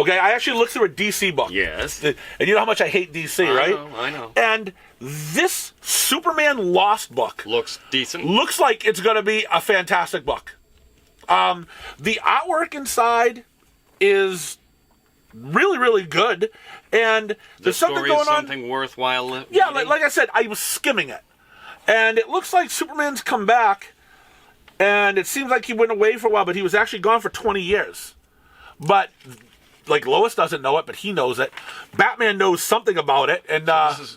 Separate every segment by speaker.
Speaker 1: Okay, I actually looked through a DC book.
Speaker 2: Yes.
Speaker 1: And you know how much I hate DC, right?
Speaker 2: I know.
Speaker 1: And this Superman Lost book
Speaker 2: Looks decent.
Speaker 1: looks like it's going to be a fantastic book. The artwork inside is really, really good, and there's something
Speaker 2: story
Speaker 1: going
Speaker 2: is something worthwhile.
Speaker 1: Yeah,
Speaker 2: reading.
Speaker 1: like I said, I was skimming it, and it looks like Superman's come back, and it seems like he went away for a while, but he was actually gone for 20 years. But like Lois doesn't know it, but he knows it. Batman knows something about it, and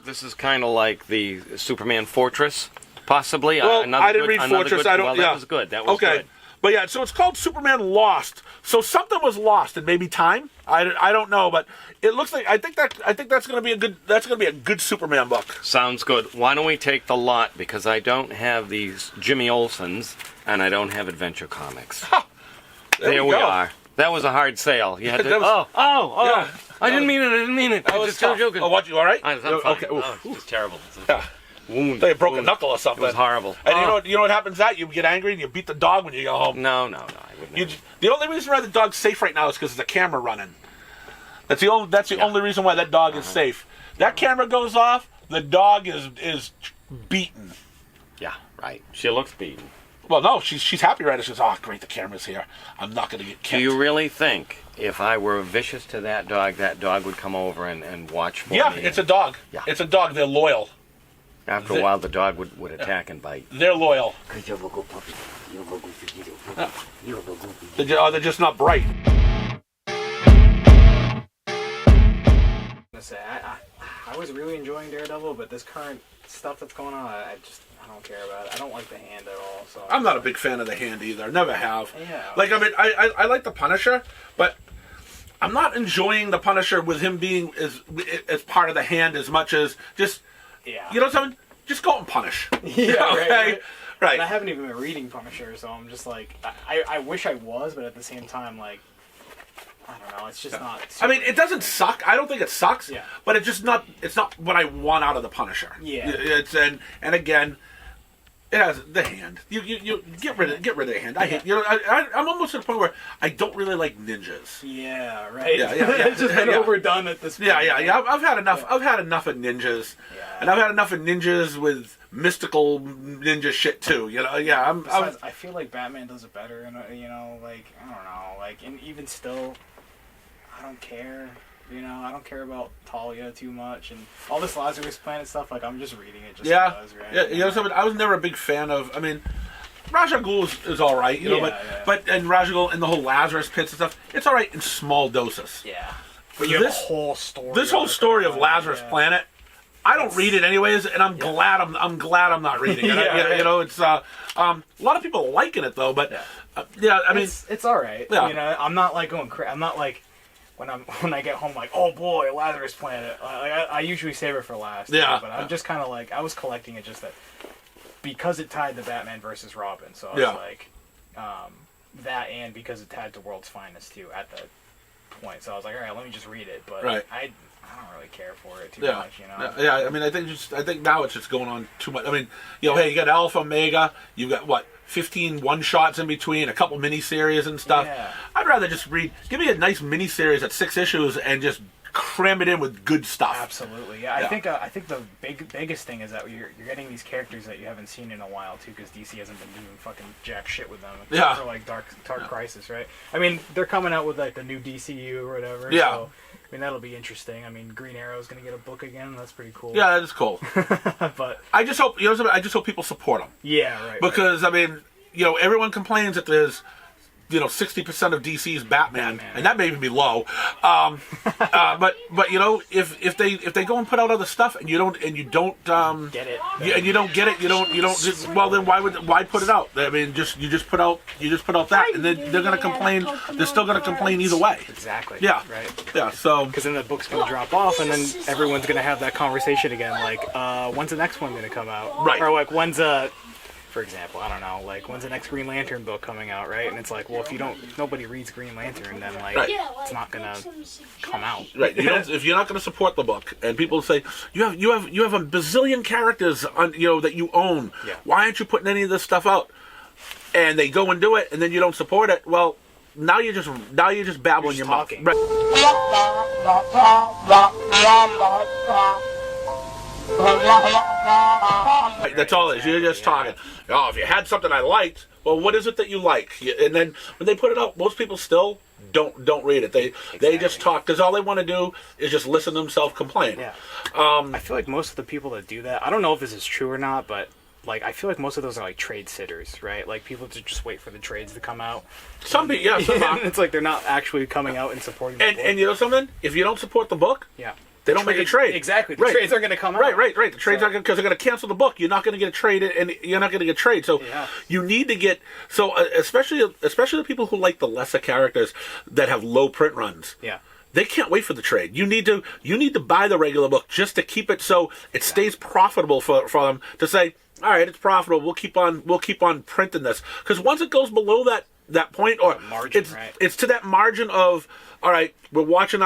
Speaker 2: this is kind of like the Superman Fortress, possibly.
Speaker 1: well, I didn't read Fortress. I don't.
Speaker 2: Well,
Speaker 1: yeah,
Speaker 2: that was good. That was
Speaker 1: okay.
Speaker 2: good.
Speaker 1: But yeah, so it's called Superman Lost. So something was lost, and maybe time. I don't know, but it looks like I think that's going to be a good Superman book.
Speaker 2: Sounds good. Why don't we take the lot, because I don't have these Jimmy Olsons and I don't have Adventure Comics.
Speaker 1: Ha!
Speaker 2: There we
Speaker 1: go.
Speaker 2: are. That was a hard sale. You had to.
Speaker 1: That was-
Speaker 2: Oh!
Speaker 1: Yeah.
Speaker 2: I didn't mean it.
Speaker 1: That
Speaker 2: I
Speaker 1: was
Speaker 2: just
Speaker 1: tough.
Speaker 2: joking.
Speaker 1: Oh, what? You all right?
Speaker 2: I'm fine.
Speaker 1: Okay.
Speaker 2: Oh, it's terrible.
Speaker 1: Yeah.
Speaker 2: Wound.
Speaker 1: They broke a
Speaker 2: Wound.
Speaker 1: knuckle or something.
Speaker 2: It was horrible.
Speaker 1: And you know what happens? That you get angry and you beat the dog when you go home.
Speaker 2: No, I wouldn't.
Speaker 1: The only reason why the dog's safe right now is because there's a camera running. That's the only reason why that dog is safe. That camera goes off, the dog is beaten.
Speaker 2: Yeah, right. She looks beaten.
Speaker 1: Well, no, she's happy right now. She goes, oh, great, the camera's here. I'm not going to get kicked.
Speaker 2: Do you really think if I were vicious to that dog would come over and watch for me?
Speaker 1: Yeah, it's a dog.
Speaker 2: Yeah.
Speaker 1: It's a dog. They're loyal.
Speaker 2: After a while, the dog would attack and bite.
Speaker 1: They're loyal. They're just not bright.
Speaker 3: I was really enjoying Daredevil, but this current stuff that's going on, I don't care about it. I don't like the hand at all. So
Speaker 1: I'm not a big fan of the hand either. Never have.
Speaker 3: Yeah.
Speaker 1: Like, I mean, I like the Punisher, but I'm not enjoying the Punisher with him being as part of the hand as much as just,
Speaker 3: Yeah.
Speaker 1: you know something? Just go and punish.
Speaker 3: Yeah,
Speaker 1: okay? Right.
Speaker 3: And I haven't even been reading Punisher, so I'm just like, I wish I was, but at the same time, like, I don't know, it's just not.
Speaker 1: I mean, it doesn't suck. I don't think it sucks.
Speaker 3: Yeah.
Speaker 1: But it's not what I want out of the Punisher.
Speaker 3: Yeah.
Speaker 1: It's and again, it has the hand. You get rid of the hand. I hate. I'm almost at a point where I don't really like ninjas.
Speaker 3: Yeah. Right.
Speaker 1: Yeah.
Speaker 3: It's just been overdone at this point.
Speaker 1: Yeah. I've had enough. Yeah. I've had enough of ninjas.
Speaker 3: Yeah.
Speaker 1: And I've had enough of ninjas with mystical ninja shit too. You know. Yeah.
Speaker 3: Besides, I feel like Batman does it better, and you know, like I don't know, like, and even still, I don't care. You know, I don't care about Talia too much, and all this Lazarus Planet stuff. Like, I'm just reading it just because, right?
Speaker 1: Yeah. You know something? I was never a big fan of. I mean, Ra's al Ghul is all right. You know, but and Ra's al Ghul and the whole Lazarus pits and stuff. It's all right in small doses.
Speaker 3: Yeah. But you have a whole story.
Speaker 1: This whole story of Lazarus Planet. I don't read it anyways, and I'm glad I'm not reading it.
Speaker 3: Right.
Speaker 1: You know, it's a lot of people liking it though, but I mean,
Speaker 3: it's all right.
Speaker 1: Yeah.
Speaker 3: You know, I'm not like going crazy. I'm not like when I get home like, oh boy, Lazarus Planet. I usually save it for last.
Speaker 1: Yeah.
Speaker 3: But I'm just kind of like, I was collecting it just that because it tied to Batman versus Robin. So I was like, that, and because it tied to World's Finest too at the point. So I was like, all right, let me just read it. But I don't really care for it too much, you know.
Speaker 1: Yeah, I mean, I think now it's just going on too much. I mean, you know, hey, you got Alpha Omega, you've got what, 15 one-shots in between, a couple mini-series and stuff.
Speaker 3: Yeah.
Speaker 1: I'd rather just give me a nice mini-series at 6 issues and just cram it in with good stuff.
Speaker 3: Absolutely, yeah. I think the biggest thing is that you're getting these characters that you haven't seen in a while too, because DC hasn't been doing fucking jack shit with them. Except for like Dark Crisis, right? I mean, they're coming out with like the new DCU or whatever.
Speaker 1: Yeah.
Speaker 3: So, I mean, that'll be interesting. I mean, Green Arrow's gonna get a book again. That's pretty cool.
Speaker 1: Yeah, that is cool.
Speaker 3: But
Speaker 1: I just hope I just hope people support them.
Speaker 3: Yeah, right.
Speaker 1: Because I mean, you know, everyone complains that there's 60% of DC's Batman, and that may even be low. But you know, if they go and put out other stuff and you don't get it, and you don't get it, you don't just, well, then why put it out? I mean, you just put out that, and then they're gonna complain. They're still gonna complain either way.
Speaker 3: Exactly.
Speaker 1: Yeah.
Speaker 3: Right.
Speaker 1: Yeah. So
Speaker 3: because then the book's gonna drop off, and then everyone's gonna have that conversation again. Like, when's the next one gonna come out?
Speaker 1: Right.
Speaker 3: Or like, for example, I don't know, like, when's the next Green Lantern book coming out, right? And it's like, well, if nobody reads Green Lantern, then like it's not gonna come out.
Speaker 1: Right. If you're not gonna support the book, and people say you have a bazillion characters that you own, why aren't you putting any of this stuff out? And they go and do it, and then you don't support it. Well, now you're just babbling
Speaker 3: You're
Speaker 1: your
Speaker 3: talking.
Speaker 1: mouth. Right. Right, that's all it is. You're just talking. Oh, if you had something I liked, well, what is it that you like? And then when they put it out, most people still don't read it. They just talk because all they want to do is just listen to themselves complain.
Speaker 3: Yeah. I feel like most of the people that do that, I don't know if this is true or not, but like I feel like most of those are like trade sitters, right? Like people just wait for the trades to come out.
Speaker 1: Some people, yeah, some are.
Speaker 3: It's like they're not actually coming out and supporting the book.
Speaker 1: And you know something? If you don't support the book,
Speaker 3: yeah.
Speaker 1: they don't make a trade.
Speaker 3: Exactly. The trades are going to come out.
Speaker 1: Right. The trades are because they're going to cancel the book. You're not going to get a trade, and you're not going to get a trade. So you need to get especially the people who like the lesser characters that have low print runs.
Speaker 3: Yeah.
Speaker 1: They can't wait for the trade. You need to buy the regular book just to keep it so it stays profitable for them to say, all right, it's profitable. We'll keep on printing this because once it goes below that point or
Speaker 3: margin,
Speaker 1: it's to that margin of all right, we're watching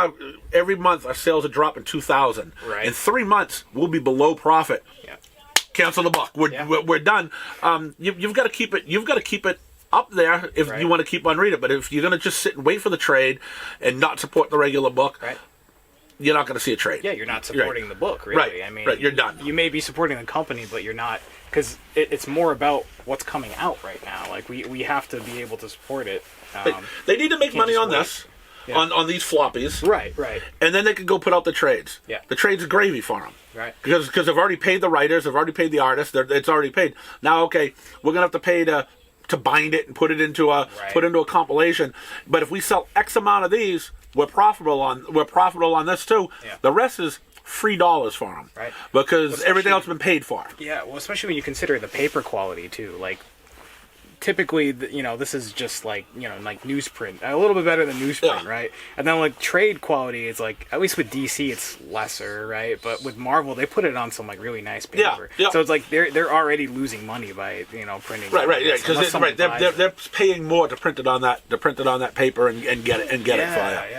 Speaker 1: every month our sales are dropping 2,000.
Speaker 3: Right.
Speaker 1: In 3 months we'll be below profit.
Speaker 3: Yeah.
Speaker 1: Cancel the book. We're done. You've got to keep it. You've got to keep it up there if you want to keep on reading. But if you're going to just sit and wait for the trade and not support the regular book, you're not going to see a trade.
Speaker 3: Yeah, you're not supporting the book, really. I mean,
Speaker 1: you're done.
Speaker 3: You may be supporting the company, but you're not, because it's more about what's coming out right now. Like we have to be able to support it.
Speaker 1: They need to make money on this. Yeah. On these floppies.
Speaker 3: Right.
Speaker 1: And then they can go put out the trades.
Speaker 3: Yeah.
Speaker 1: The trades are gravy for them.
Speaker 3: Right.
Speaker 1: Because they've already paid the writers, they've already paid the artists, it's already paid. Now, okay, we're going to have to pay to bind it and put it into a compilation. But if we sell X amount of these, we're profitable on this too. Yeah. The rest is free dollars for them.
Speaker 3: Right.
Speaker 1: Because everything else has been paid for.
Speaker 3: Yeah, well, especially when you consider the paper quality too. Like, typically, this is just like newsprint, a little bit better than newsprint, right? And then like trade quality is like, at least with DC, it's lesser, right? But with Marvel, they put it on some like really nice paper. Yeah. So it's like they're already losing money by printing.
Speaker 1: Right, yeah, because they're paying more to print it on that paper and get it for you.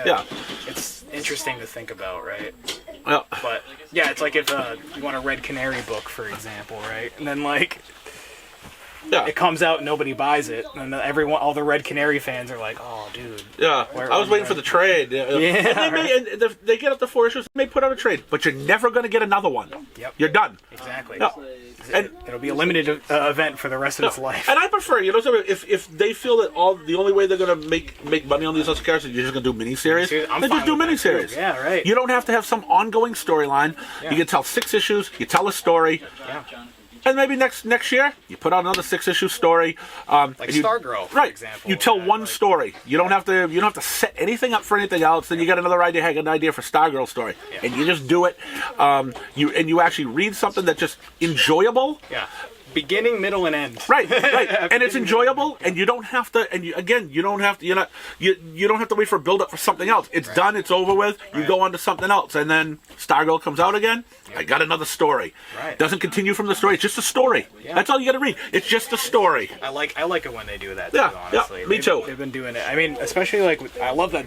Speaker 1: Yeah.
Speaker 3: It's interesting to think about, right?
Speaker 1: Yeah.
Speaker 3: But yeah, it's like if you want a Red Canary book, for example, right? And then like. Yeah. It comes out, nobody buys it, and all the Red Canary fans are like, "Oh, dude."
Speaker 1: Yeah, I was waiting for the trade. Yeah. And they get up to 4 issues. They may put out a trade, but you're never going to get another one.
Speaker 3: Yep.
Speaker 1: You're done.
Speaker 3: Exactly.
Speaker 1: Yeah.
Speaker 3: And it'll be a limited event for the rest of its life.
Speaker 1: And I prefer, if they feel that the only way they're going to make money on these other characters, you're just going to do miniseries. Then just do miniseries.
Speaker 3: Yeah, right.
Speaker 1: You don't have to have some ongoing storyline. Yeah. You can tell 6 issues. You tell a story.
Speaker 3: Yeah.
Speaker 1: And maybe next year you put out another 6-issue story,
Speaker 3: like Stargirl, for example.
Speaker 1: You tell one story. You don't have to set anything up for anything else. Then you got another idea. An idea for Stargirl story, and you just do it. You actually read something that's just enjoyable.
Speaker 3: Yeah. Beginning, middle, and end.
Speaker 1: Right, and it's enjoyable, and you don't have to. And you don't have to. You don't have to wait for a build up for something else. It's done. It's over with. You go on to something else, and then Stargirl comes out again. I got another story.
Speaker 3: Right.
Speaker 1: Doesn't continue from the story. It's just a story. Yeah. That's all you got to read. It's just a story.
Speaker 3: I like it when they do that. Too, honestly.
Speaker 1: Me too.
Speaker 3: They've been doing it. I mean, especially like I love that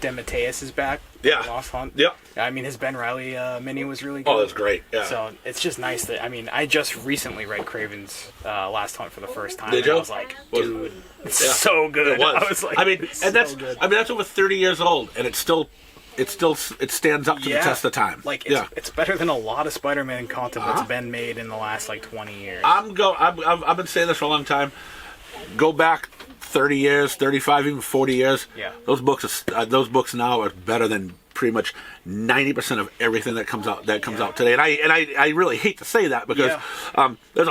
Speaker 3: DeMatteis is back.
Speaker 1: Yeah.
Speaker 3: Lost Hunt.
Speaker 1: Yeah.
Speaker 3: I mean, his Ben Reilly mini was really good.
Speaker 1: Oh, that's great. Yeah.
Speaker 3: So it's just nice that I just recently read Craven's Last Hunt for the first time.
Speaker 1: Did you?
Speaker 3: I was like, dude, it's so good.
Speaker 1: It was.
Speaker 3: I was like,
Speaker 1: that's over 30 years old, and it stands up to the test of time.
Speaker 3: Like it's better than a lot of Spider-Man content that's been made in the last like 20 years.
Speaker 1: I've been saying this for a long time. Go back 30 years, 35, even 40 years.
Speaker 3: Yeah.
Speaker 1: Those books now are better than pretty much 90% of everything that comes out today. And I really hate to say that because there's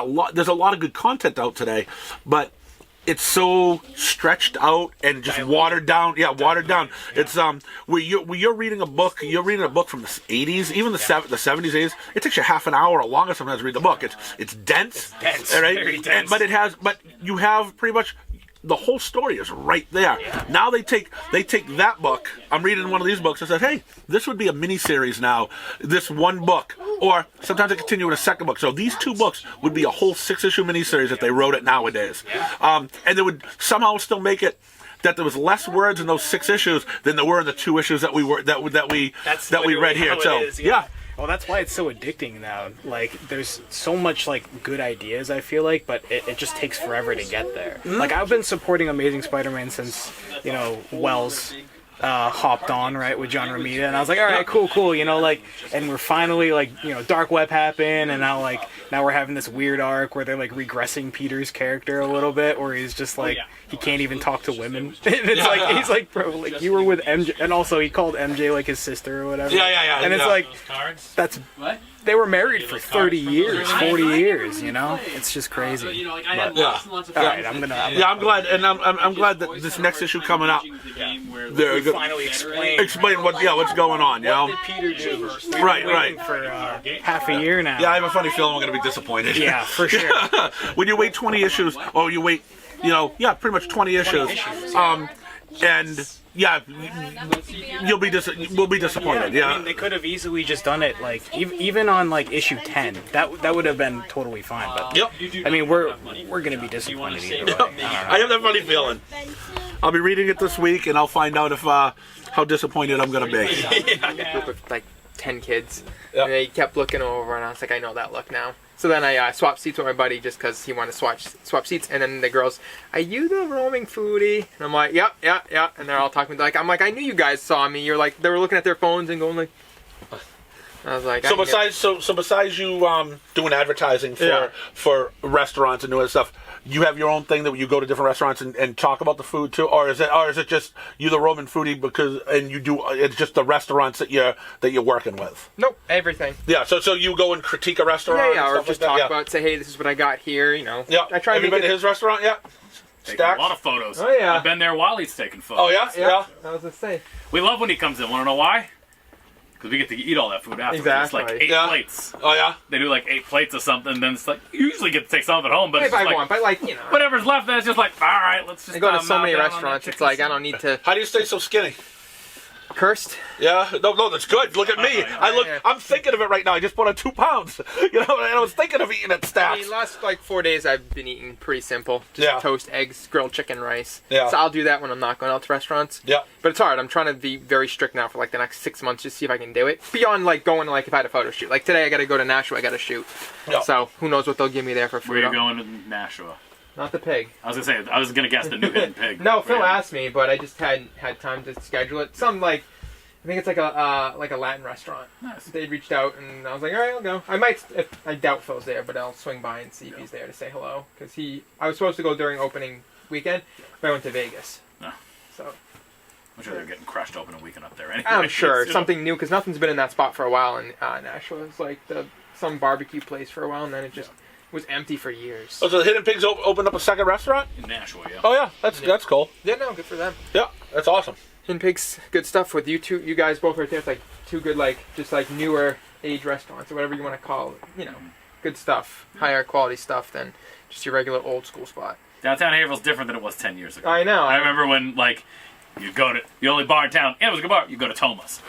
Speaker 1: a lot of good content out today, but it's so stretched out and just watered down. Yeah, watered down. Yeah. It's where you're reading a book from the 80s, even the 70s, 80s. It takes you half an hour or longer sometimes to read the book. It's dense.
Speaker 3: It's dense.
Speaker 1: Right?
Speaker 3: Very dense.
Speaker 1: But you have pretty much the whole story is right there.
Speaker 3: Yeah.
Speaker 1: Now they take that book. I'm reading one of these books. I said, hey, this would be a miniseries now. This one book, or sometimes they continue with a second book. So these 2 books would be a whole 6-issue miniseries if they wrote it nowadays.
Speaker 3: Yeah.
Speaker 1: And they would somehow still make it that there was less words in those 6 issues than there were in the 2 issues that we read here. So
Speaker 3: Well, that's why it's so addicting now. Like, there's so much, like, good ideas, I feel like, but it just takes forever to get there. Like, I've been supporting Amazing Spider-Man since, you know, Wells hopped on, right, with John Romita, and I was like, all right, cool, you know, like, and we're finally, like, you know, Dark Web happened, and now we're having this weird arc where they're, like, regressing Peter's character a little bit, where he's just, like, he can't even talk to women. And it's like, he's like, bro, like, you were with MJ, and also he called MJ, like, his sister or whatever.
Speaker 1: Yeah.
Speaker 3: And it's like, that's...
Speaker 4: What?
Speaker 3: They were married for 30 years, 40 years, you know? It's just crazy.
Speaker 4: You know, like, I had
Speaker 3: But-
Speaker 4: lots and lots of
Speaker 3: All right,
Speaker 4: friends.
Speaker 1: I'm glad, and I'm glad that this next issue coming up, they're gonna
Speaker 3: Finally
Speaker 1: explain what's going on. You know,
Speaker 3: What did Peter do?
Speaker 1: right.
Speaker 3: For half a year now.
Speaker 1: Yeah, I have a funny feeling we're gonna be disappointed.
Speaker 3: Yeah, for sure.
Speaker 1: When you wait 20 issues, or you wait, pretty much 20 issues, and yeah, we'll be disappointed.
Speaker 3: I mean, they could have easily just done it like even on like issue 10. That would have been totally fine. But I mean, we're gonna be disappointed either way.
Speaker 1: I have that funny feeling. I'll be reading it this week, and I'll find out if how disappointed I'm gonna be.
Speaker 5: I got a group of like 10 kids, and they kept looking over, and I was like, I know that look now. So then I swapped seats with my buddy just because he wanted to swap seats, and then the girls, are you the roaming foodie? And I'm like, yeah, and they're all talking like, I'm like, I knew you guys saw me. You're like, they were looking at their phones and going like, I was like,
Speaker 1: So besides you doing advertising for restaurants and doing stuff, you have your own thing that you go to different restaurants and talk about the food too, or is it just you the Roman foodie it's just the restaurants that you're working with?
Speaker 5: Nope, everything.
Speaker 1: Yeah, so you go and critique a restaurant,
Speaker 5: Yeah,
Speaker 1: and
Speaker 5: or
Speaker 1: stuff
Speaker 5: just
Speaker 1: like that?
Speaker 5: talk about, say, hey, this is what I got here, you know.
Speaker 1: Yeah,
Speaker 5: I try
Speaker 1: have
Speaker 5: to
Speaker 1: you
Speaker 5: make
Speaker 1: been to his restaurant? Yeah,
Speaker 4: Taking a
Speaker 1: Stacks?
Speaker 4: lot of photos.
Speaker 5: Oh, yeah.
Speaker 4: I've been there while he's taking photos.
Speaker 1: Oh yeah.
Speaker 5: I was gonna say.
Speaker 4: We love when he comes in. Want to know why? Because we get to eat all that food after.
Speaker 5: Exactly.
Speaker 4: It's like 8
Speaker 1: Yeah.
Speaker 4: plates.
Speaker 1: Oh yeah.
Speaker 4: They do like 8 plates or something, then it's like, you usually get to take some of it home, but
Speaker 5: If
Speaker 4: it's just
Speaker 5: I
Speaker 4: like,
Speaker 5: want, but like, you know.
Speaker 4: whatever's left, then it's just like, all right, let's just
Speaker 5: I go to so
Speaker 4: mouth
Speaker 5: many
Speaker 4: down on that
Speaker 5: restaurants, it's
Speaker 4: chicken
Speaker 5: like, I
Speaker 4: soup.
Speaker 5: don't need to.
Speaker 1: How do you stay so skinny?
Speaker 5: Cursed?
Speaker 1: Yeah, no, that's good. Look at me. I'm thinking of it right now. I just put on 2 pounds. And I was thinking of eating at
Speaker 5: I
Speaker 1: Stacks.
Speaker 5: mean, last like 4 days I've been eating pretty simple. Just
Speaker 1: Yeah.
Speaker 5: toast, eggs, grilled chicken, rice.
Speaker 1: Yeah.
Speaker 5: So I'll do that when I'm not going out to restaurants.
Speaker 1: Yeah.
Speaker 5: But it's hard. I'm trying to be very strict now for like the next 6 months, just see if I can do it. Beyond like going to like if I had a photo shoot. Like today I got to go to Nashua. I got to shoot.
Speaker 1: Yeah.
Speaker 5: So who knows what they'll give me there for
Speaker 4: Where
Speaker 5: food.
Speaker 4: are you going to Nashua?
Speaker 5: Not the pig.
Speaker 4: I was going to say, I was going to guess the new hidden pig.
Speaker 5: No, Phil
Speaker 4: Yeah.
Speaker 5: asked me, but I just hadn't had time to schedule it. Some like, I think it's like a Latin restaurant.
Speaker 4: Nice.
Speaker 5: They reached out and I was like, all right, I'll go. I might. I doubt Phil's there, but I'll swing by and see if he's there to say hello. Because I was supposed to go during opening weekend, but I went to Vegas.
Speaker 4: No.
Speaker 5: So
Speaker 4: I'm sure they're getting crushed open a weekend up there anyway.
Speaker 5: I'm sure
Speaker 4: So-
Speaker 5: something new because nothing's been in that spot for a while in Nashua. It's like some barbecue place for a while, and then it just was empty for years.
Speaker 1: Oh, so the Hidden Pigs opened up a second restaurant?
Speaker 4: In Nashua, yeah.
Speaker 1: Oh yeah, that's cool.
Speaker 5: Yeah, no, good for them.
Speaker 1: Yeah, that's awesome.
Speaker 5: Hidden Pigs, good stuff with you two. You guys both right there. It's like 2 good, like just like newer age restaurants or whatever you want to call it. You know, good stuff, higher quality stuff than just your regular old school spot.
Speaker 4: Downtown Haverhill's different than it was 10 years ago.
Speaker 5: I know.
Speaker 4: I remember when, like, you'd go to the only bar in town, and it was a good bar, you go to Toma's.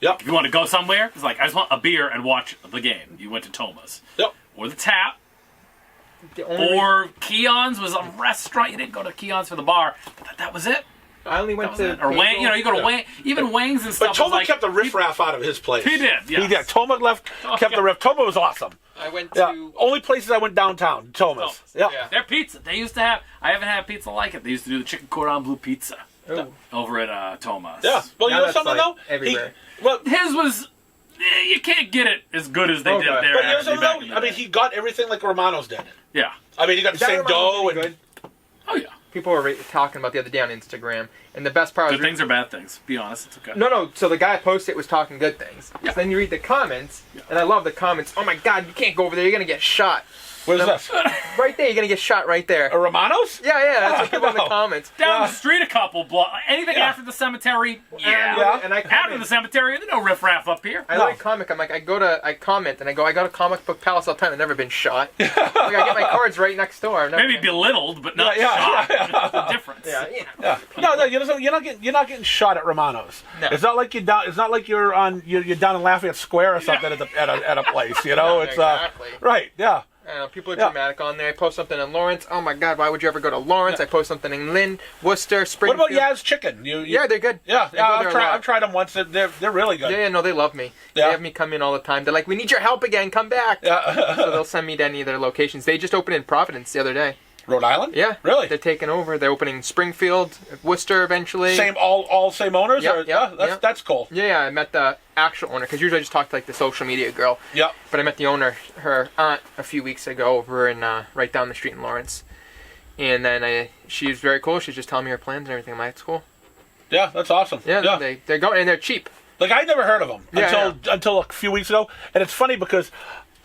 Speaker 1: Yep.
Speaker 4: If you want to go somewhere, it's like, I just want a beer and watch the game. You went to Toma's.
Speaker 1: Yep.
Speaker 4: Or the Tap.
Speaker 5: The only
Speaker 4: Or Keon's was a restaurant. You didn't go to Keon's for the bar, but that was it.
Speaker 5: I only
Speaker 4: That
Speaker 5: went
Speaker 4: was
Speaker 5: to
Speaker 4: it. Or Wang, you go to Wang, even Wang's and stuff.
Speaker 1: But Toma
Speaker 4: was like,
Speaker 1: kept the riffraff out of his place.
Speaker 4: He did, yes.
Speaker 1: He did. Toma kept the riff. Toma was awesome.
Speaker 5: I went
Speaker 1: Yeah.
Speaker 5: to.
Speaker 1: Only places I went downtown, Toma's.
Speaker 4: Toma's.
Speaker 1: Yeah.
Speaker 5: Yeah.
Speaker 4: Their pizza. They used to have. I haven't had pizza like it. They used to do the chicken cordon bleu pizza
Speaker 5: Ooh.
Speaker 4: over at Toma's.
Speaker 1: Yeah. Well, you
Speaker 5: Now
Speaker 1: know
Speaker 5: that's,
Speaker 1: something
Speaker 5: like,
Speaker 1: though?
Speaker 5: everywhere.
Speaker 4: His was. You can't get it as good as they did
Speaker 5: Okay.
Speaker 4: there.
Speaker 1: But you know
Speaker 4: actually
Speaker 1: something
Speaker 4: back in
Speaker 1: though?
Speaker 4: the
Speaker 1: I mean,
Speaker 4: day.
Speaker 1: he got everything like Romano's did.
Speaker 4: Yeah.
Speaker 1: I mean, he got the same dough and
Speaker 5: good.
Speaker 4: Oh yeah.
Speaker 5: People were talking about the other day on Instagram, and the best part
Speaker 4: Good
Speaker 5: was
Speaker 4: things or bad things. Be honest, it's okay.
Speaker 5: no. So the guy posted was talking good things.
Speaker 4: Yeah.
Speaker 5: So then you read the comments, and I love the comments. Oh my God, you can't go over there. You're gonna get shot.
Speaker 1: what is this?
Speaker 5: Right there, you're gonna get shot right there.
Speaker 1: A Romano's?
Speaker 5: Yeah, that's what people in the
Speaker 1: Wow.
Speaker 5: comments.
Speaker 4: Down the street a couple blocks. Anything
Speaker 1: Yeah.
Speaker 4: after the cemetery,
Speaker 1: Yeah.
Speaker 5: And I
Speaker 4: After
Speaker 5: comment,
Speaker 4: the cemetery, there's no riffraff up here.
Speaker 5: I like comic. I'm like, I comment, and I go, I got a comic book palace all the time. I've never been shot. Like, I get my cards right next door. I've never
Speaker 4: Maybe
Speaker 5: been-
Speaker 4: belittled, but not
Speaker 1: Yeah,
Speaker 4: shot.
Speaker 1: yeah.
Speaker 4: There's a difference.
Speaker 5: Yeah,
Speaker 1: Yeah. No, you're not getting shot at Romano's.
Speaker 5: No.
Speaker 1: It's not like you're down. It's not like you're down in Lafayette Square or something at a place. You know,
Speaker 5: No,
Speaker 1: it's
Speaker 5: exactly.
Speaker 1: right. Yeah.
Speaker 5: I know, people are dramatic on there. I post something in Lawrence. Oh my God, why would you ever go to Lawrence? I post something in Lynn, Worcester, Springfield.
Speaker 1: What about Yaz Chicken?
Speaker 5: Yeah, they're good.
Speaker 1: Yeah, I've tried them once. They're really good.
Speaker 5: Yeah, no, they love me.
Speaker 1: Yeah.
Speaker 5: They have me come in all the time. They're like, we need your help again. Come back.
Speaker 1: Yeah.
Speaker 5: So they'll send me to any of their locations. They just opened in Providence the other day.
Speaker 1: Rhode Island?
Speaker 5: Yeah.
Speaker 1: Really?
Speaker 5: They're taking over. They're opening in Springfield, Worcester eventually.
Speaker 1: Same, all same owners?
Speaker 5: Yep,
Speaker 1: Or,
Speaker 5: yep.
Speaker 1: That's cool.
Speaker 5: Yeah, I met the actual owner, because usually I just talk to like the social media girl.
Speaker 1: Yep.
Speaker 5: But I met the owner, her aunt, a few weeks ago over in right down the street in Lawrence. And then she was very cool. She's just telling me her plans and everything. I'm like, it's cool.
Speaker 1: Yeah, that's awesome.
Speaker 5: Yeah. They're going, and they're cheap.
Speaker 1: Like, I never heard of them until a few weeks ago. And it's funny because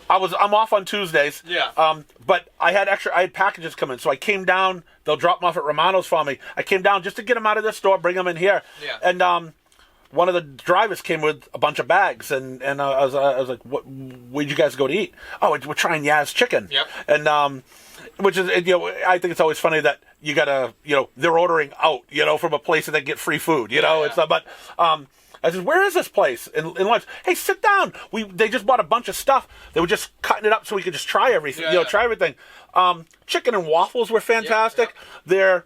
Speaker 1: I'm off on Tuesdays.
Speaker 5: Yeah.
Speaker 1: But I had packages come in, so I came down. They'll drop them off at Romano's for me. I came down just to get them out of the store, bring them in here.
Speaker 5: Yeah.
Speaker 1: And one of the drivers came with a bunch of bags, and I was like, where'd you guys go to eat? Oh, we're trying Yaz Chicken.
Speaker 5: Yep.
Speaker 1: And which is, I think it's always funny that you gotta, they're ordering out, from a place that they get free food, It's but. I said, where is this place? In lunch. Hey, sit down. They just bought a bunch of stuff. They were just cutting it up so we could just try everything. Try everything. Chicken and waffles were fantastic. Their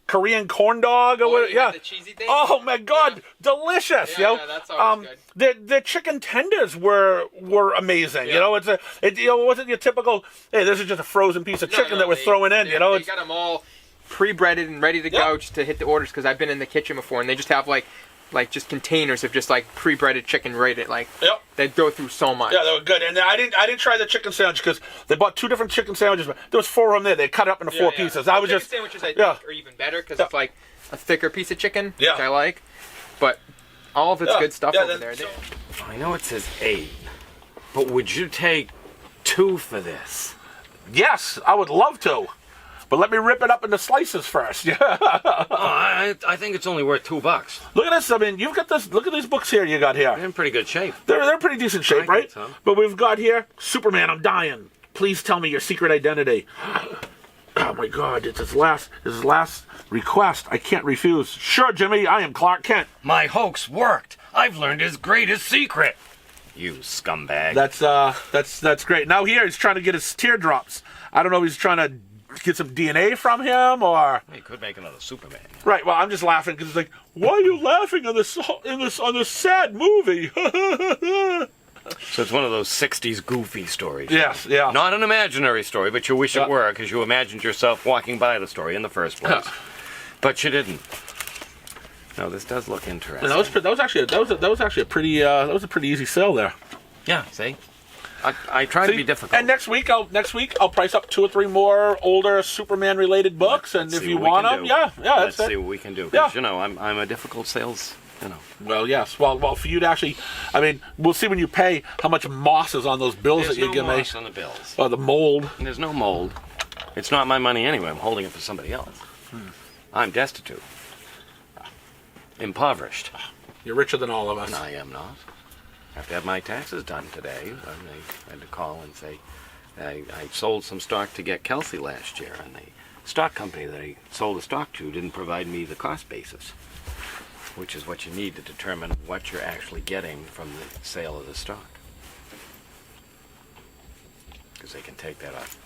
Speaker 1: Korean corn dog.
Speaker 5: The cheesy thing?
Speaker 1: Oh my God, delicious.
Speaker 5: Yeah, that's always
Speaker 1: good. Their chicken tenders were amazing.
Speaker 5: Yeah.
Speaker 1: It wasn't your typical. Hey, this is just a frozen piece of chicken that we're throwing in.
Speaker 5: They got them all pre-breaded and ready to go just to hit the orders, because I've been in the kitchen before and they just have like just containers of just like pre-breaded chicken rated. They go through so much.
Speaker 1: Yeah, they were good. And I didn't try the chicken sandwich because they bought 2 different chicken sandwiches. But there was 4 of them there. They cut it up into 4 pieces. I was
Speaker 5: chicken
Speaker 1: just
Speaker 5: sandwiches I think are even better because it's like a thicker piece of chicken, which I like. But all of it's good stuff over there.
Speaker 2: I know it says 8, but would you take 2 for this?
Speaker 1: Yes, I would love to. But let me rip it up into slices first.
Speaker 2: I think it's only worth $2.
Speaker 1: Look at this. I mean, you've got this. Look at these books here you got here.
Speaker 2: They're in pretty good shape.
Speaker 1: They're pretty decent shape,
Speaker 2: I
Speaker 1: right?
Speaker 2: think so.
Speaker 1: But we've got here, Superman, I'm dying. Please tell me your secret identity. Oh my God, it's his last request. I can't refuse. Sure, Jimmy, I am Clark Kent.
Speaker 2: My hoax worked. I've learned his greatest secret. You scumbag.
Speaker 1: That's great. Now here he's trying to get his teardrops. I don't know if he's trying to get some DNA from him or.
Speaker 2: He could make another Superman.
Speaker 1: Right. Well, I'm just laughing because it's like, why are you laughing on this sad movie?
Speaker 2: So it's one of those 60s goofy stories.
Speaker 1: Yes. Yeah.
Speaker 2: Not an imaginary story, but you wish it were because you imagined yourself walking by the story in the first place. But you didn't. No, this does look interesting.
Speaker 1: And that was actually a pretty easy sale there.
Speaker 2: Yeah. See. I try to be difficult.
Speaker 1: And next week I'll price up 2 or 3 more older Superman related books, and if you want them,
Speaker 2: let's see what we can do. Because I'm a difficult sales.
Speaker 1: Well, yes. Well, for you to actually, I mean, we'll see when you pay how much moss is on those bills that you give me.
Speaker 2: There's no moss on the bills.
Speaker 1: Oh, the mold.
Speaker 2: There's no mold. It's not my money anyway. I'm holding it for somebody else. I'm destitute, impoverished.
Speaker 1: You're richer than all of us.
Speaker 2: I am not. I have to have my taxes done today. I had to call and say I sold some stock to get Kelsey last year, and the stock company that I sold the stock to didn't provide me the cost basis, which is what you need to determine what you're actually getting from the sale of the stock. Because they can take that off,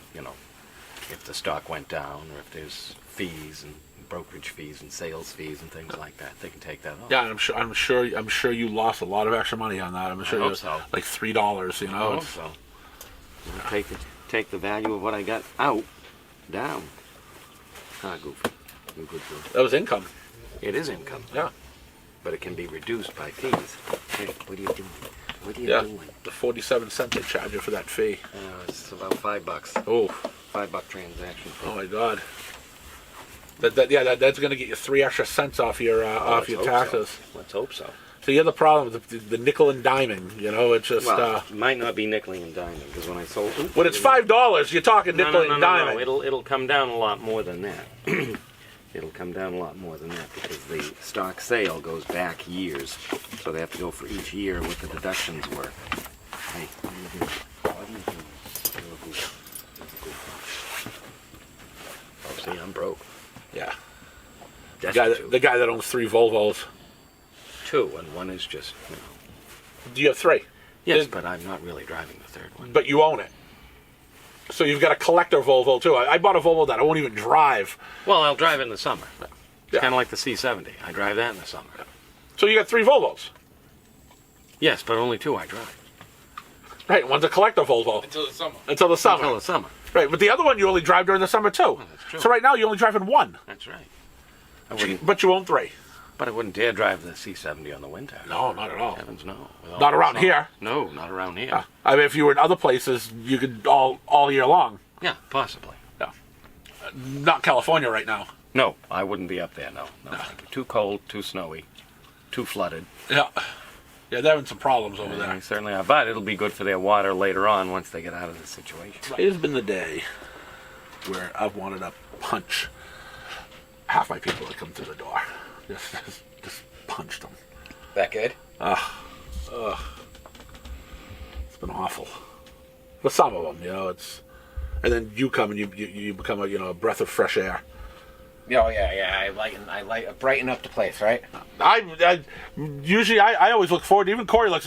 Speaker 2: if the stock went down or if there's fees and brokerage fees and sales fees and things like that. They can take that off.
Speaker 1: Yeah, I'm sure you lost a lot of extra money on that. I'm sure
Speaker 2: I hope so.
Speaker 1: Like $3,
Speaker 2: I hope so. Take the value of what I got out down. Goofy. Good goof.
Speaker 1: That was income.
Speaker 2: It is income.
Speaker 1: Yeah.
Speaker 2: But it can be reduced by fees. Hey, what are you doing? What are you doing?
Speaker 1: The 47 cents they charge you for that fee.
Speaker 2: It's about $5.
Speaker 1: Oh.
Speaker 2: $5 transaction fee.
Speaker 1: Oh my God. That's going to get you 3 extra cents off your taxes.
Speaker 2: So. Let's hope so.
Speaker 1: So you have the problem with the nickel and diming. It's just.
Speaker 2: It might not be nickeling and diming because when I sold it.
Speaker 1: When it's $5, you're talking nickel and diming.
Speaker 2: No. It'll come down a lot more than that. It'll come down a lot more than that because the stock sale goes back years, so they have to go for each year what the deductions were. Hey, what are you doing? What are you doing? You're a goof. Oh, see, I'm broke.
Speaker 1: Yeah.
Speaker 2: The
Speaker 1: guy that owns 3 Volvos.
Speaker 2: 2, and one is just,
Speaker 1: Do you have 3?
Speaker 2: Yes, but I'm not really driving the third one.
Speaker 1: But you own it. So you've got a collector Volvo too. I bought a Volvo that I won't even drive.
Speaker 2: Well, I'll drive it in the summer. It's
Speaker 1: Yeah.
Speaker 2: kind of like the C70. I drive that in the summer.
Speaker 1: So you got 3 Volvos.
Speaker 2: Yes, but only 2 I drive.
Speaker 1: Right, one's a collector Volvo.
Speaker 4: Until the summer.
Speaker 1: Until the summer.
Speaker 2: Until the summer.
Speaker 1: Right, but the other one you only drive during the summer too.
Speaker 2: that's true.
Speaker 1: So right now you're only driving 1.
Speaker 2: That's right. I wouldn't,
Speaker 1: But you own 3.
Speaker 2: but I wouldn't dare drive the C70 on the winter.
Speaker 1: No, not at all.
Speaker 2: Heavens no. With all
Speaker 1: Not
Speaker 2: the
Speaker 1: around
Speaker 2: snow.
Speaker 1: here.
Speaker 2: No, not around here.
Speaker 1: I mean, if you were in other places, you could all year long.
Speaker 2: Yeah, possibly.
Speaker 1: Yeah. Not California right now.
Speaker 2: No, I wouldn't be up there, no. Thank you. Too cold, too snowy, too flooded.
Speaker 1: Yeah. Yeah, they're having some problems over
Speaker 2: They
Speaker 1: there.
Speaker 2: certainly are. But it'll be good for their water later on once they get out of the situation.
Speaker 1: It has been the day where I've wanted to punch half my people that come through the door. Just punched them.
Speaker 5: That good?
Speaker 1: It's been awful. For some of them, it's, and then you come and you become a breath of fresh air.
Speaker 6: Oh yeah. I brighten up the place, right?
Speaker 1: I usually always look forward. Even Corey looks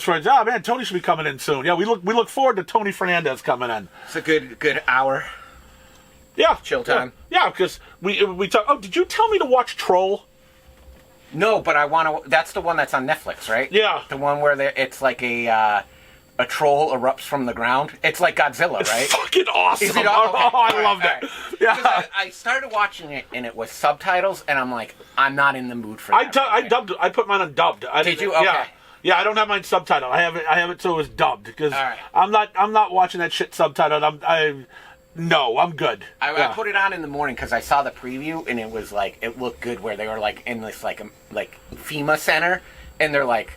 Speaker 1: forward. Oh man, Tony should be coming in soon. Yeah, we look forward to Tony Fernandez coming in.
Speaker 6: It's a good hour.
Speaker 1: Yeah,
Speaker 6: Chill time.
Speaker 1: Yeah, because we talk. Oh, did you tell me to watch Troll?
Speaker 6: No, but I want to. That's the one that's on Netflix, right?
Speaker 1: Yeah.
Speaker 6: The one where it's like a troll erupts from the ground. It's like Godzilla,
Speaker 1: It's
Speaker 6: right?
Speaker 1: fucking awesome.
Speaker 6: Is it all- okay.
Speaker 1: Oh, I
Speaker 6: All
Speaker 1: loved
Speaker 6: right,
Speaker 1: it.
Speaker 6: all right.
Speaker 1: Yeah.
Speaker 6: 'Cause I started watching it and it was subtitles, and I'm like, I'm not in the mood for that.
Speaker 1: I dubbed. I put mine on dubbed.
Speaker 6: Did you? Okay.
Speaker 1: Yeah. Yeah, I don't have mine subtitled. I have it so it was dubbed because
Speaker 6: All right.
Speaker 1: I'm not watching that shit subtitled. I'm good.
Speaker 6: I put it on in the morning because I saw the preview and it was like it looked good where they were like in this like FEMA center and they're like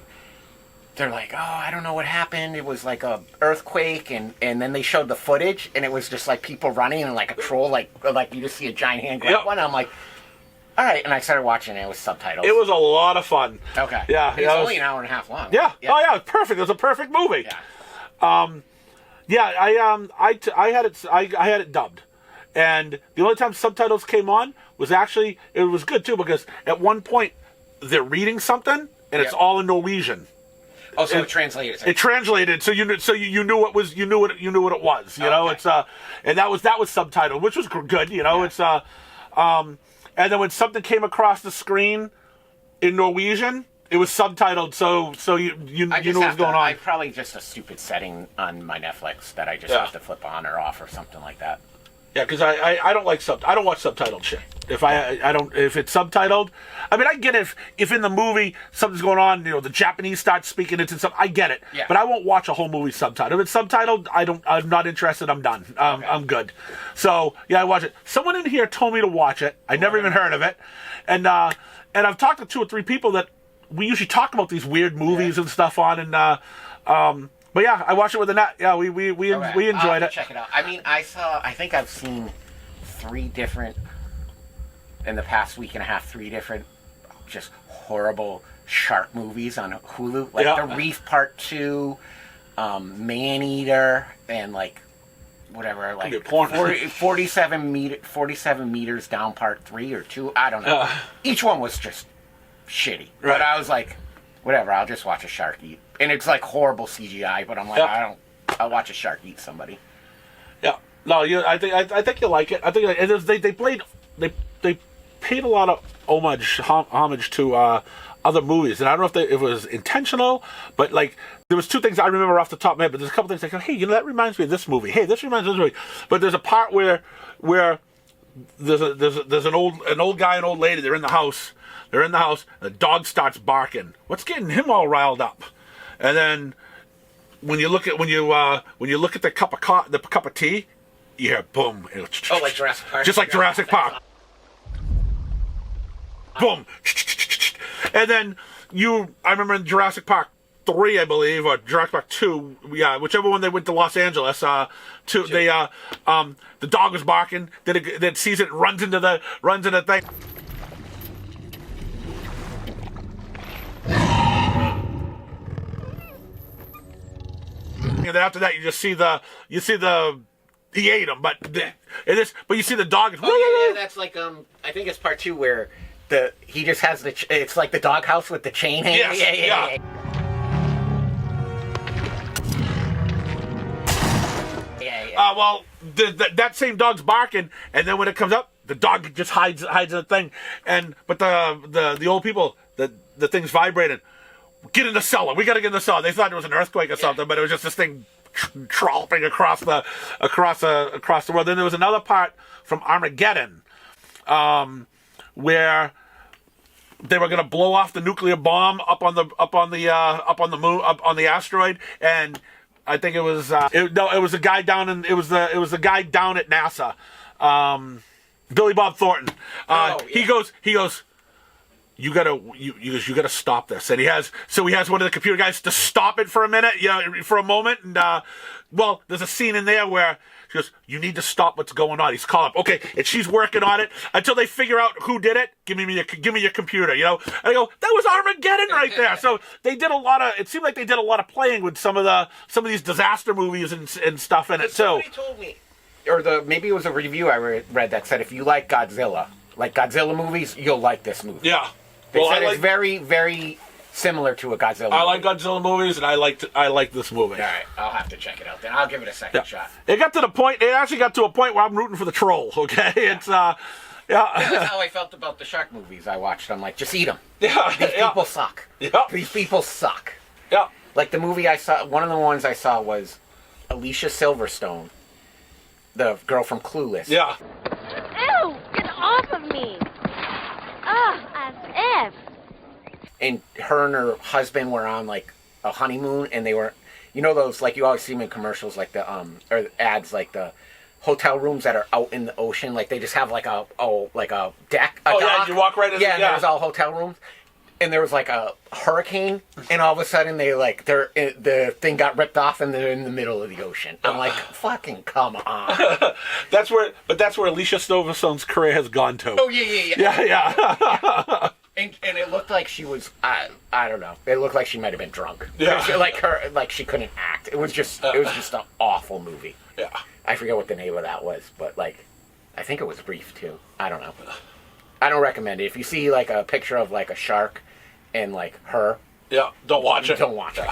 Speaker 6: oh, I don't know what happened. It was like a earthquake and then they showed the footage and it was just like people running and like a troll like you just see a giant hand grab
Speaker 1: Yep.
Speaker 6: one. And I'm like, all right, and I started watching it. It was subtitles.
Speaker 1: It was a lot of fun.
Speaker 6: okay.
Speaker 1: Yeah,
Speaker 6: It's
Speaker 1: yeah, it
Speaker 6: only
Speaker 1: was-
Speaker 6: an hour and a half long.
Speaker 1: Yeah. Oh yeah, it was perfect. It was a perfect movie.
Speaker 6: Yeah.
Speaker 1: Yeah, I had it dubbed, and the only time subtitles came on was actually it was good too because at one point they're reading something and it's
Speaker 6: Yeah.
Speaker 1: all in Norwegian.
Speaker 6: Oh, so it translated.
Speaker 1: It translated, so you knew what it was. You knew what it was. You know,
Speaker 6: Okay.
Speaker 1: it's and that was subtitled, which was good. You know,
Speaker 6: Yeah.
Speaker 1: it's and then when something came across the screen in Norwegian, it was subtitled, so you knew what was going on.
Speaker 6: I probably just a stupid setting on my Netflix that I just
Speaker 1: Yeah.
Speaker 6: have to flip on or off or something like that.
Speaker 1: Yeah, because I don't like I don't watch subtitled shit. If if it's subtitled, I mean I get if in the movie something's going on, the Japanese start speaking into something, I get it.
Speaker 6: Yeah.
Speaker 1: But I won't watch a whole movie subtitled. If it's subtitled, I'm not interested. I'm done. I'm good. So yeah, I watch it. Someone in here told me to watch it. I never even heard of it, and I've talked to 2 or 3 people that we usually talk about these weird movies and stuff on, and but yeah, I watched it with Annette. Yeah, we
Speaker 6: Okay. I'll have
Speaker 1: enjoyed
Speaker 6: to
Speaker 1: it.
Speaker 6: Check it out. I mean, I think I've seen 3 different in the past week and a half. 3 different just horrible shark movies on Hulu, like
Speaker 1: Yeah.
Speaker 6: The Reef Part 2, Man Eater, and like whatever, like
Speaker 1: be a porn.
Speaker 6: 47 meters down Part 3 or 2. I don't know. Each one was just shitty.
Speaker 1: Right.
Speaker 6: But I was like, whatever. I'll just watch a shark eat, and it's like horrible CGI. But I'm like,
Speaker 1: Yeah.
Speaker 6: I'll watch a shark eat somebody.
Speaker 1: Yeah, no, I think you like it. I think it is, they paid a lot of homage to other movies, and I don't know if it was intentional, but like there was 2 things I remember off the top of my head. But there's a couple things like, hey, that reminds me of this movie. Hey, this reminds me of this movie. But there's a part where there's an old guy and old lady. They're in the house. The dog starts barking. What's getting him all riled up? And then when you look at the cup of tea, you hear boom.
Speaker 6: Oh, like Jurassic Park.
Speaker 1: Just like Jurassic Park. Boom. And then I remember in Jurassic Park 3, I believe, or Jurassic Park 2, yeah, whichever one they went to Los Angeles, the dog was barking, then it sees it, runs into the thing. And then after that, you just see he ate him, but you see the dog.
Speaker 6: Oh yeah, that's like I think it's Part 2 where he just has it's like the doghouse with the chain hanging.
Speaker 1: Yes, yeah.
Speaker 6: Yeah.
Speaker 1: Well, that same dog's barking, and then when it comes up, the dog just hides in the thing. But the old people, the thing's vibrating. Get in the cellar. We got to get in the cellar. They thought it was an earthquake or something, but it was just this thing trolloping across the world. Then there was another part from Armageddon, where they were going to blow off the nuclear bomb up on the moon, up on the asteroid, and I think it was it was a guy down in it was the guy down at NASA, Billy Bob Thornton. He goes. You gotta stop this, and he has one of the computer guys to stop it for a minute, for a moment, and there's a scene in there where she goes, "You need to stop what's going on." He's calling up, okay, and she's working on it until they figure out who did it. Give me your computer, And I go, that was Armageddon right there. So they did a lot of. It seemed like they did a lot of playing with some of these disaster movies and stuff in it too.
Speaker 6: Somebody told me, or maybe it was a review I read that said if you like Godzilla movies, you'll like this movie.
Speaker 1: Yeah.
Speaker 6: They said it's very, very similar to a Godzilla movie.
Speaker 1: I like Godzilla movies, and I like this movie.
Speaker 6: All right, I'll have to check it out then. I'll give it a second shot.
Speaker 1: It actually got to a point where I'm rooting for the troll, okay? Yeah. It's,
Speaker 6: That's how I felt about the shark movies I watched. I'm like, just eat them.
Speaker 1: Yeah.
Speaker 6: These people suck.
Speaker 1: Yeah.
Speaker 6: These people suck.
Speaker 1: Yeah.
Speaker 6: Like the movie I saw, one of the ones I saw was Alicia Silverstone, the girl from Clueless.
Speaker 1: Yeah.
Speaker 7: Ew! Get off of me! Ugh, as if.
Speaker 6: And her and her husband were on like a honeymoon, and they were, those like you always see them in commercials, like the or ads, like the hotel rooms that are out in the ocean, like they just have like a deck.
Speaker 1: Yeah, you walk right in.
Speaker 6: Yeah, and there's all hotel rooms, and there was like a hurricane, and all of a sudden the thing got ripped off, and they're in the middle of the ocean. I'm like, fucking come on.
Speaker 1: That's where Alicia Silverstone's career has gone to.
Speaker 6: Oh yeah.
Speaker 1: Yeah.
Speaker 6: And it looked like she was, I don't know. It looked like she might have been drunk.
Speaker 1: Yeah.
Speaker 6: Like she couldn't act. It was just an awful movie.
Speaker 1: Yeah.
Speaker 6: I forget what the name of that was, but like, I think it was brief too. I don't know. I don't recommend it. If you see like a picture of like a shark and like her,
Speaker 1: Yeah. Don't watch it.
Speaker 6: Don't watch it.